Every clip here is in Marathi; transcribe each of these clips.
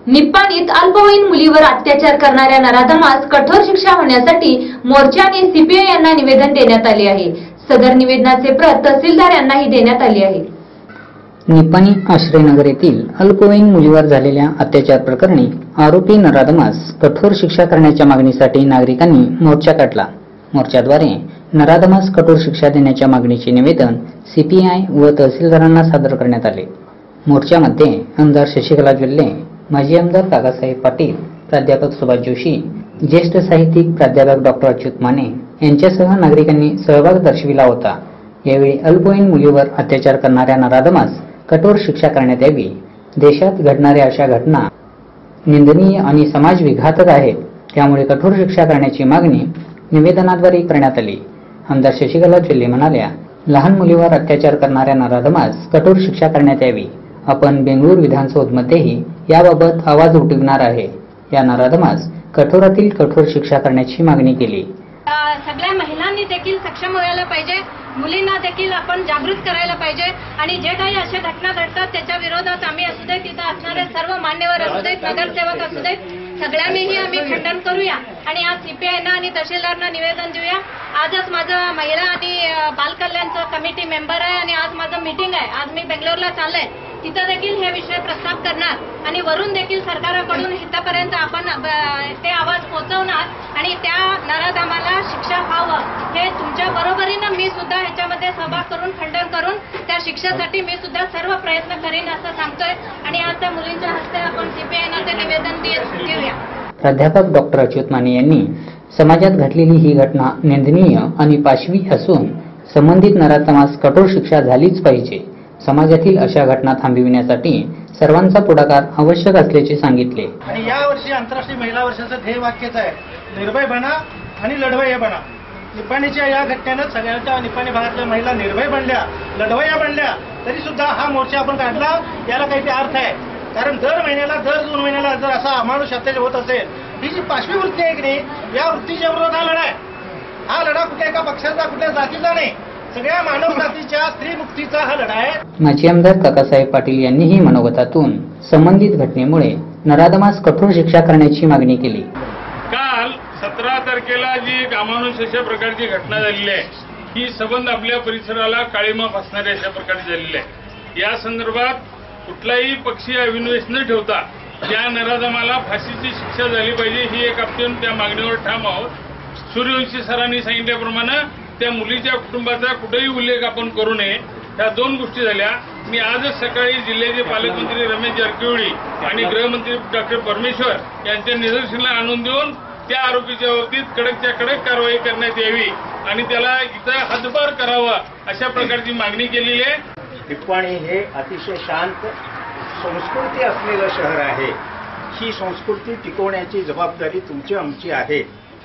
निप्पाणीत अल्पवयीन मुलीवर अत्याचार करणाऱ्या नराधमास कठोर शिक्षा होण्यासाठी मोर्चाने सीपीआय यांना निवेदन देण्यात आले आहे। सदर निवेदनाचे प्रत तहसीलदार यांनाही देण्यात आली आहे। निप्पाणी आश्रयनगर येथील अल्पवयीन मुलीवर झालेल्या अत्याचार प्रकरणी आरोपी नराधमास कठोर शिक्षा करण्याच्या मागणीसाठी नागरिकांनी मोर्चा काढला। मोर्चाद्वारे नराधमास कठोर शिक्षा देण्याच्या मागणीचे निवेदन सीपीआय व तहसीलदारांना सादर करण्यात आले। मोर्चामध्ये आमदार शशिकला जोल्ले, माजी आमदार काकासाहेब पाटील, प्राध्यापक सुभाष जोशी, ज्येष्ठ साहित्यिक प्राध्यापक डॉक्टर अच्युत माने यांच्यासह नागरिकांनी सहभाग दर्शविला होता। यावेळी अल्पवयीन मुलीवर अत्याचार करणाऱ्या नराधमास कठोर शिक्षा करण्यात यावी। देशात घडणाऱ्या अशा घटना निंदनीय आणि समाज विघातक आहेत, त्यामुळे कठोर शिक्षा करण्याची मागणी निवेदनाद्वारे करण्यात आली। आमदार शशिकला जोल्ले म्हणाल्या, लहान मुलीवर अत्याचार करणाऱ्या नराधमास कठोर शिक्षा करण्यात यावी। आपण बेंगळूर विधानसभेमध्येही याबाबत आवाज उठविणार आहे। या नराधमास कठोरातील कठोर शिक्षा करण्याची मागणी केली। सगळ्या महिलांनी देखील सक्षम व्हायला पाहिजे, मुलींना देखील आपण जागृत करायला पाहिजे आणि जे काही अशा घटना घडतात त्याच्या विरोधात आम्ही असू दे, तिथं असणारे सर्व मान्यवर असू देत, नगरसेवक असू देत, सगळ्यांनीही आम्ही खंडन करूया आणि आज सीपीआयना आणि तहसीलदारांना निवेदन देऊया। आजच माझं महिला आणि बालकल्याणचं कमिटी मेंबर आहे आणि आज माझं मीटिंग आहे। आज मी बेंगलोरला चाललंय, तिथं देखील हे विषय प्रस्ताव करणार आणि वरून देखील सरकारकडून इथपर्यंत आपण ते आवाज पोहोचवणार आणि त्या नराधमाला शिक्षा व्हावं हे तुमच्या बरोबरीनं मी सुद्धा ह्याच्यामध्ये सहभाग करून खंडन करून त्या शिक्षेसाठी मी सुद्धा सर्व प्रयत्न करीन असं सांगतोय आणि आज त्या मुलींच्या हस्ते आपण सीपीआयना ते निवेदन देऊया। प्राध्यापक डॉक्टर अच्युत माने यांनी समाजात घडलेली ही घटना निंदनीय आणि पाशवी असून संबंधित नराधमास कठोर शिक्षा झालीच पाहिजे। समाजातील अशा घटना थांबविण्यासाठी सर्वांचा पुढाकार आवश्यक असल्याचे सांगितले। आणि या वर्षी आंतरराष्ट्रीय महिला वर्षाचं ध्येय वाक्यच आहे, निर्भय बना आणि लढवय्या बना। निप्पाणीच्या या घटनेनं सगळ्यांच्या निप्पाणी भागातल्या महिला निर्भय बनल्या, लढवय्या बनल्या, तरी सुद्धा हा मोर्चा आपण काढला। याला काहीतरी अर्थ आहे, कारण दर महिन्याला दर 2 महिन्याला जर असा अमानुष अत्याचार होत असेल, ही जी पाशवी वृत्ती आहे की नाही, या वृत्तीच्या विरोधात हा लढा आहे। हा लढा कुठल्या एका पक्षाचा कुठल्या जातीचा नाही, सगळ्या मानव जातीच्या स्त्री मुक्तीचा हा लढा आहे। माजी आमदार काकासाहेब पाटील यांनीही मनोगतातून संबंधित घटनेमुळे नराधमास कठोर शिक्षा करण्याची मागणी केली। काल 17 तारखेला जी अमानुष अशा प्रकारची घटना झालेली आहे, ही संबंध आपल्या परिसराला काळीमा फासणारी अशा प्रकारची झालेली आहे। या संदर्भात कुठलाही पक्षीय अभिनिवेश न ठेवता त्या नराधमाला फाशीची शिक्षा झाली पाहिजे, ही एक आपण त्या मागणीवर ठाम आहोत। सूर्यवंशी सरांनी सांगितल्याप्रमाणे त्या मुलीच्या कुटुंबाचा कुठेही उल्लेख आपण करू नये, ह्या 2 गोष्टी झाल्या। मी आजच सकाळी जिल्ह्याचे पालकमंत्री रमेश जारकिहोळी आणि गृहमंत्री डॉक्टर परमेश्वर यांच्या निदर्शनाला आणून देऊन त्या आरोपीच्या बाबतीत कडकच्या कडक कारवाई करण्यात यावी आणि त्याला इथं हद्दपार करावा अशा प्रकारची मागणी केलेली आहे। निप्पाणी हे अतिशय शांत संस्कृती असलेलं शहर आहे। ही संस्कृती टिकवण्याची जबाबदारी तुमची आमची आहे।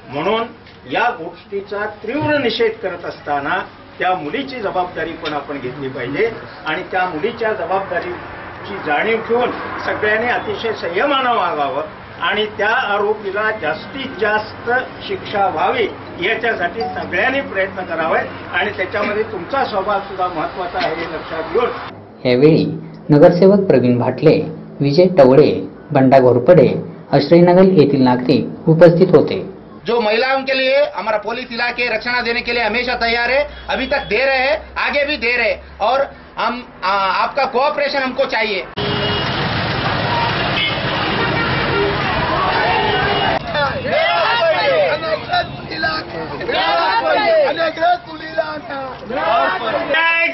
म्हणून या गोष्टीचा तीव्र निषेध करत असताना त्या मुलीची जबाबदारी पण आपण घेतली पाहिजे आणि त्या मुलीच्या जबाबदारीची जाणीव ठेवून सगळ्यांनी अतिशय संयमानं वागावं आणि त्या आरोपीला जास्तीत जास्त शिक्षा व्हावी याच्यासाठी सगळ्यांनी प्रयत्न करावे आणि त्याच्यामध्ये तुमचा सहभाग सुद्धा महत्त्वाचा आहे हे लक्षात घेऊन यावेळी नगरसेवक प्रवीण भाटले, विजय टवळे, बंडा घोरपडे, आश्रयनगर येथील नागरिक उपस्थित होते। जो महिलाओं के लिए हमारा पुलिस इलाके रक्षणा देने के लिए हमेशा तैयार है, अभी तक दे रहे हैं, आगे भी दे रहे और हम आपका कोऑपरेशन हमको चाहिए। न्याय